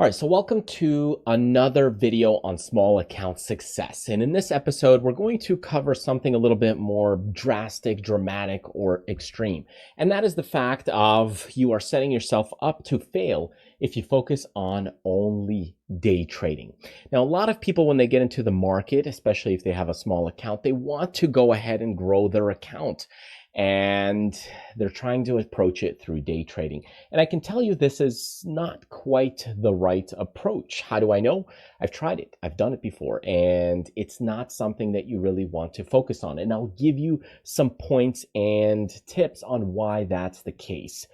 All right, so welcome to another video on small account success. And in this episode, we're going to cover something a little bit more drastic, dramatic, or extreme. And that is the fact of you are setting yourself up to fail if you focus on only day trading. Now, a lot of people, when they get into the market, especially if they have a small account, they want to go ahead and grow their account. And they're trying to approach it through day trading. And I can tell you this is not quite the right approach. How do I know? I've tried it. I've done it before, and it's not something that you really want to focus on. And I'll give you some points and tips on why that's the case.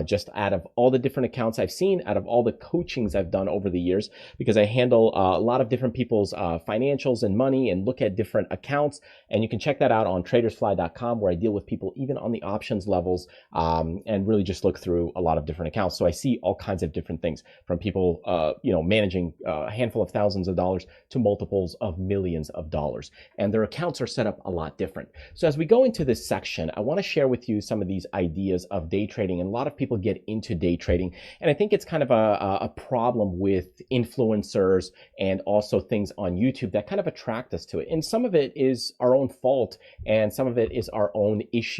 Just out of all the different accounts I've seen, out of all the coachings I've done over the years, because I handle a lot of different people's financials and money and look at different accounts. And you can check that out on tradersfly.com, where I deal with people even on the options levels and really just look through a lot of different accounts. So I see all kinds of different things, from people managing a handful of thousands of dollars to multiples of millions of dollars. And their accounts are set up a lot different. So as we go into this section, I want to share with you some of these ideas of day trading. And a lot of people get into day trading. And I think it's kind of a problem with influencers and also things on YouTube that kind of attract us to it. And some of it is our own fault, and some of it is our own issues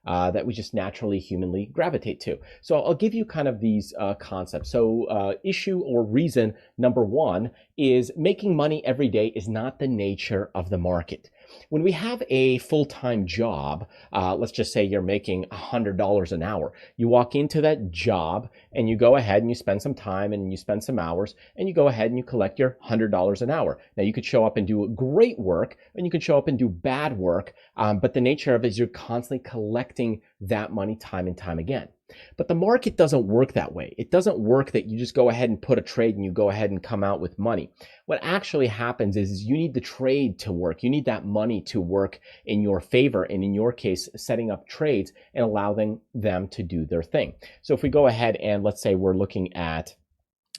that we just naturally, humanly gravitate to. So I'll give you kind of these concepts. So issue or reason number one is making money every day is not the nature of the market. When we have a full-time job, let's just say you're making $100 an hour. You walk into that job and you go ahead and you spend some time and you spend some hours and you go ahead and you collect your $100 an hour. Now you could show up and do great work, and you could show up and do bad work, but the nature of it is you're constantly collecting that money time and time again. But the market doesn't work that way. It doesn't work that you just go ahead and put a trade and you go ahead and come out with money. What actually happens is you need the trade to work. You need that money to work in your favor, and in your case, setting up trades and allowing them to do their thing. So if we go ahead and let's say we're looking at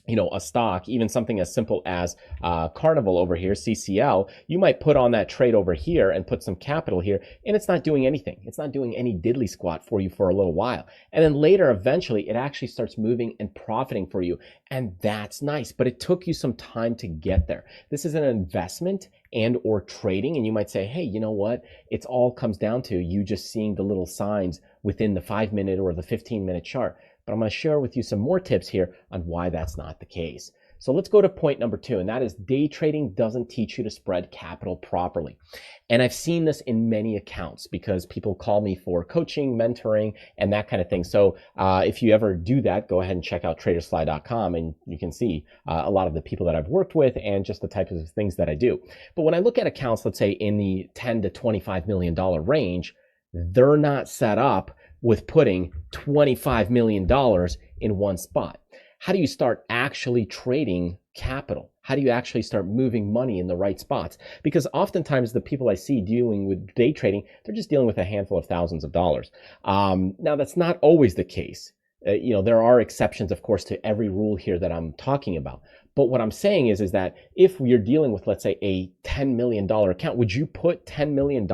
a stock, even something as simple as Carnival over here, CCL, you might put on that trade over here and put some capital here, and it's not doing anything. It's not doing any diddly squat for you for a little while. And then later, eventually, it actually starts moving and profiting for you. And that's nice, but it took you some time to get there. This is an investment and or trading. And you might say, hey, you know what? It all comes down to you just seeing the little signs within the 5-minute or the 15-minute chart. But I'm going to share with you some more tips here on why that's not the case. So let's go to point number two, and that is day trading doesn't teach you to spread capital properly. And I've seen this in many accounts because people call me for coaching, mentoring, and that kind of thing. So if you ever do that, go ahead and check out tradersfly.com, and you can see a lot of the people that I've worked with and just the types of things that I do. But when I look at accounts, let's say in the $10 to $25 million range, they're not set up with putting $25 million in one spot. How do you start actually trading capital? How do you actually start moving money in the right spots? Because oftentimes the people I see dealing with day trading, they're just dealing with a handful of thousands of dollars. Now, that's not always the case. There are exceptions, of course, to every rule here that I'm talking about. But what I'm saying is that if you're dealing with, let's say, a $10 million account, would you put $10 million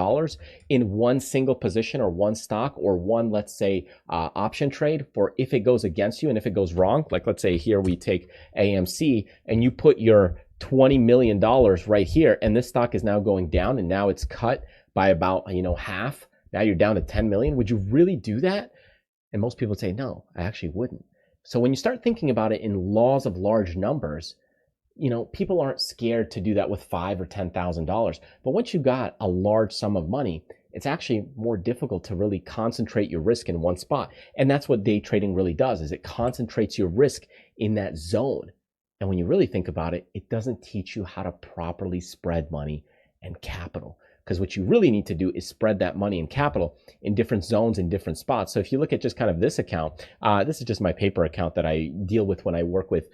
in one single position or one stock or one, let's say, option trade for if it goes against you and if it goes wrong? Like, let's say here we take AMC and you put your $20 million right here, and this stock is now going down and now it's cut by about, half. Now you're down to 10 million. Would you really do that? And most people would say, no, I actually wouldn't. So when you start thinking about it in laws of large numbers, people aren't scared to do that with $5,000 or $10,000. But once you got a large sum of money, it's actually more difficult to really concentrate your risk in one spot. And that's what day trading really does, is it concentrates your risk in that zone. And when you really think about it, it doesn't teach you how to properly spread money and capital. Because what you really need to do is spread that money and capital in different zones, in different spots. So if you look at just kind of this account, this is just my paper account that I deal with when I work with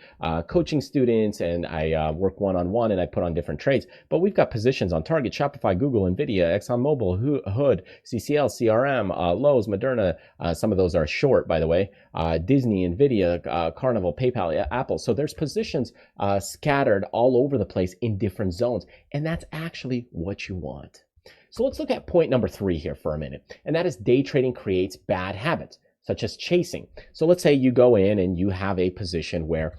coaching students, and I work one-on-one and I put on different trades. But we've got positions on Target, Shopify, Google, NVIDIA, ExxonMobil, Hood, CCL, CRM, Lowe's, Moderna. Some of those are short, by the way. Disney, NVIDIA, Carnival, PayPal, Apple. So there's positions scattered all over the place in different zones. And that's actually what you want. So let's look at point number 3 here for a minute, and that is day trading creates bad habits, such as chasing. So let's say you go in and you have a position where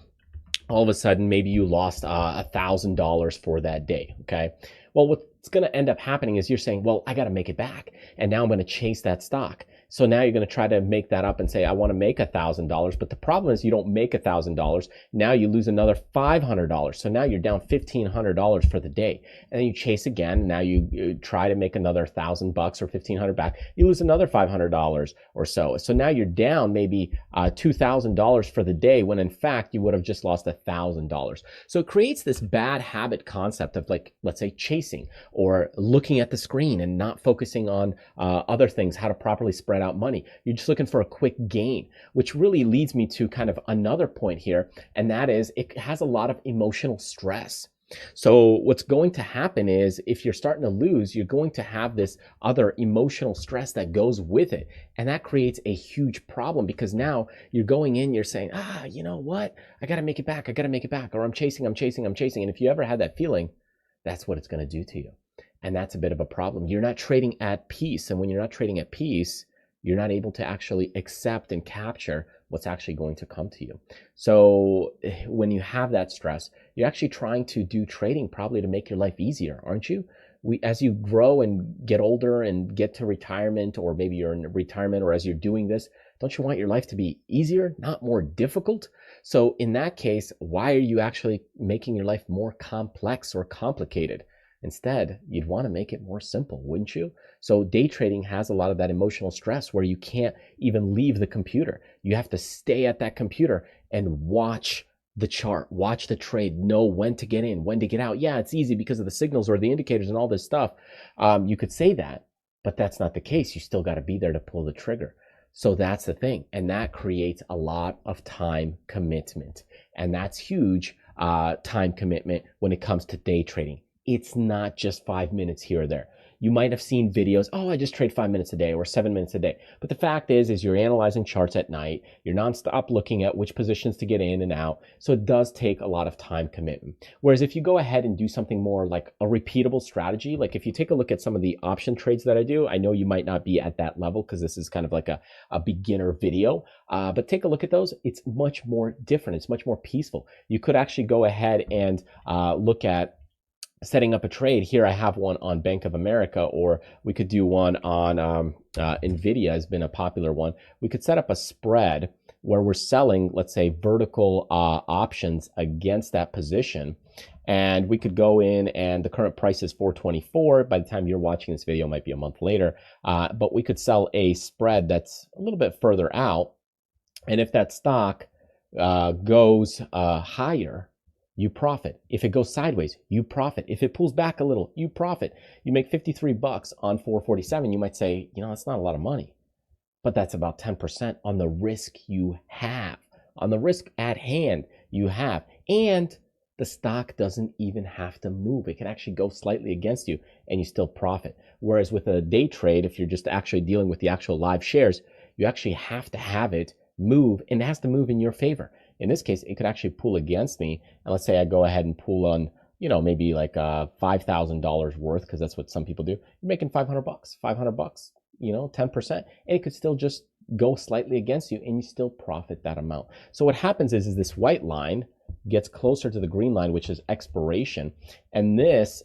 all of a sudden maybe you lost $1,000 for that day. Okay, well, what's going to end up happening is you're saying, well, I got to make it back, and now I'm going to chase that stock. So now you're going to try to make that up and say, I want to make $1,000. But the problem is you don't make $1,000. Now you lose another $500. So now you're down $1,500 for the day. And then you chase again. Now you try to make another $1,000 or $1,500 back. You lose another $500 or so. So now you're down maybe $2,000 for the day, when in fact you would have just lost $1,000. So it creates this bad habit concept of, like, let's say chasing or looking at the screen and not focusing on other things, how to properly spread out money. You're just looking for a quick gain, which really leads me to kind of another point here, and that is it has a lot of emotional stress. So what's going to happen is if you're starting to lose, you're going to have this other emotional stress that goes with it. And that creates a huge problem, because now you're going in, you're saying, you know what? I got to make it back. I got to make it back. Or I'm chasing. And if you ever had that feeling, that's what it's going to do to you. And that's a bit of a problem. You're not trading at peace. And when you're not trading at peace, you're not able to actually accept and capture what's actually going to come to you. So when you have that stress, you're actually trying to do trading probably to make your life easier, aren't you? As you grow and get older and get to retirement, or maybe you're in retirement, or as you're doing this, don't you want your life to be easier, not more difficult? So in that case, why are you actually making your life more complex or complicated? Instead, you'd want to make it more simple, wouldn't you? So day trading has a lot of that emotional stress where you can't even leave the computer. You have to stay at that computer and watch the chart, watch the trade, know when to get in, when to get out. Yeah, it's easy because of the signals or the indicators and all this stuff. You could say that, but that's not the case. You still got to be there to pull the trigger. So that's the thing. And that creates a lot of time commitment. And that's huge time commitment when it comes to day trading. It's not just 5 minutes here or there. You might have seen videos, I just trade 5 minutes a day or 7 minutes a day. But the fact is you're analyzing charts at night. You're nonstop looking at which positions to get in and out. So it does take a lot of time commitment. Whereas if you go ahead and do something more like a repeatable strategy, like if you take a look at some of the option trades that I do, I know you might not be at that level because this is kind of like a beginner video, but take a look at those. It's much more different. It's much more peaceful. You could actually go ahead and look at setting up a trade. Here I have one on Bank of America, or we could do one on Nvidia has been a popular one. We could set up a spread where we're selling, let's say, vertical options against that position. And we could go in, and the current price is 424. By the time you're watching this video, it might be a month later. But we could sell a spread that's a little bit further out. And if that stock goes higher, you profit. If it goes sideways, you profit. If it pulls back a little, you profit. You make $53 on 447. You might say, that's not a lot of money, but that's about 10% on the risk you have, on the risk at hand you have. And the stock doesn't even have to move. It can actually go slightly against you and you still profit. Whereas with a day trade, if you're just actually dealing with the actual live shares, you actually have to have it move, and it has to move in your favor. In this case, it could actually pull against me. And let's say I go ahead and pull on, maybe like $5,000 worth, because that's what some people do. You're making $500, $500, 10%. And it could still just go slightly against you and you still profit that amount. So what happens is this white line gets closer to the green line, which is expiration. And this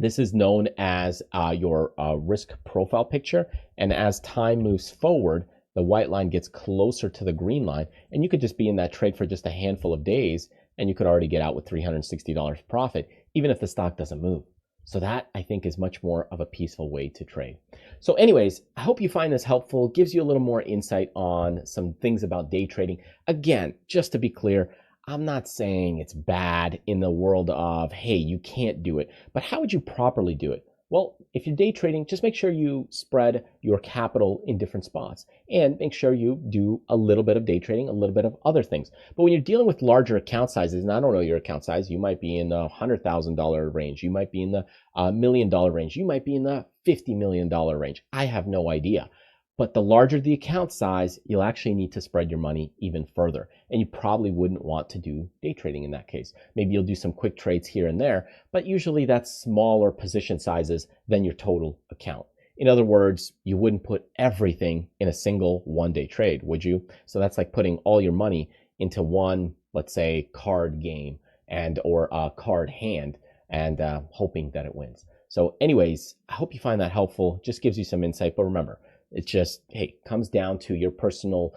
is known as your risk profile picture. And as time moves forward, the white line gets closer to the green line, and you could just be in that trade for just a handful of days, and you could already get out with $360 profit, even if the stock doesn't move. So that, I think, is much more of a peaceful way to trade. So anyways, I hope you find this helpful. It gives you a little more insight on some things about day trading. Again, just to be clear, I'm not saying it's bad in the world of, hey, you can't do it, but how would you properly do it? Well, if you're day trading, just make sure you spread your capital in different spots and make sure you do a little bit of day trading, a little bit of other things. But when you're dealing with larger account sizes, and I don't know your account size, you might be in the $100,000 range, you might be in the $1 million range, you might be in the $50 million range. I have no idea. But the larger the account size, you'll actually need to spread your money even further. And you probably wouldn't want to do day trading in that case. Maybe you'll do some quick trades here and there, but usually that's smaller position sizes than your total account. In other words, you wouldn't put everything in a single one-day trade, would you? So that's like putting all your money into one let's say, card game and or a card hand and hoping that it wins. So anyways, I hope you find that helpful. Just gives you some insight. But remember, it just, hey, comes down to your personal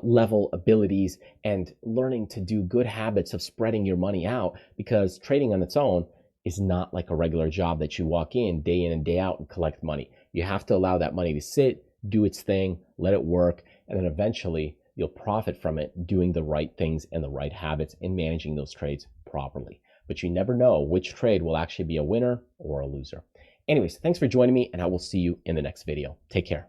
level abilities and learning to do good habits of spreading your money out, because trading on its own is not like a regular job that you walk in and day out and collect money. You have to allow that money to sit, do its thing, let it work, and then eventually you'll profit from it doing the right things and the right habits and managing those trades properly. But you never know which trade will actually be a winner or a loser. Anyways, thanks for joining me, and I will see you in the next video. Take care.